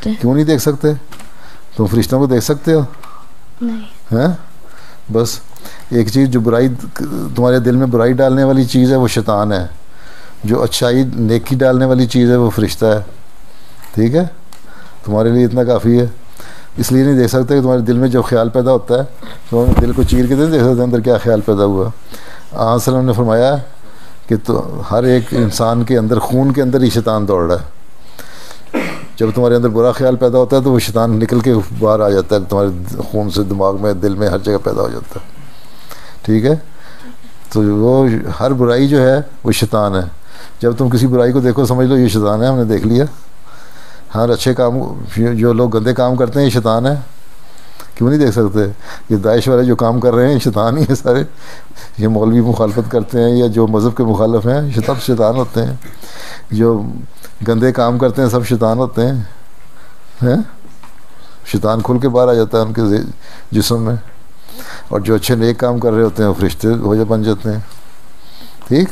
سکتے. کیوں نہیں دیکھ سکتے؟ تم فرشتوں کو دیکھ سکتے ہو؟ نہیں. ہیں؟ بس ایک چیز جو برائی تمہارے دل میں برائی ڈالنے والی چیز ہے وہ شیطان ہے، جو اچھائی نیکی ڈالنے والی چیز ہے وہ فرشتہ ہے. ٹھیک ہے، تمہارے لیے اتنا کافی ہے. اس لیے نہیں دیکھ سکتے کہ تمہارے دل میں جو خیال پیدا ہوتا ہے تو دل کو چیر کے نہیں دیکھ سکتے اندر کیا خیال پیدا ہوا. آن صلی اللہ علیہ وسلم نے فرمایا کہ تو ہر ایک انسان کے اندر خون کے اندر ہی شیطان دوڑ رہا ہے. جب تمہارے اندر برا خیال پیدا ہوتا ہے تو وہ شیطان نکل کے باہر آ جاتا ہے، تمہارے خون سے دماغ میں دل میں ہر جگہ پیدا ہو جاتا ہے. ٹھیک ہے، تو وہ ہر برائی جو ہے وہ شیطان ہے. جب تم کسی برائی کو دیکھو سمجھ لو یہ شیطان ہے، ہم نے دیکھ لیا. ہر اچھے کام جو لوگ گندے کام کرتے ہیں یہ شیطان ہے. کیوں نہیں دیکھ سکتے؟ یہ داعش والے جو کام کر رہے ہیں یہ شیطان ہی ہے سارے. یہ مولوی مخالفت کرتے ہیں یا جو مذہب کے مخالف ہیں یہ سب شیطان ہوتے ہیں. جو گندے کام کرتے ہیں سب شیطان ہوتے ہیں. شیطان کھل کے باہر آ جاتا ہے ان کے جسم میں، اور جو اچھے نیک کام کر رہے ہوتے ہیں وہ فرشتے ہو بن جاتے ہیں. ٹھیک.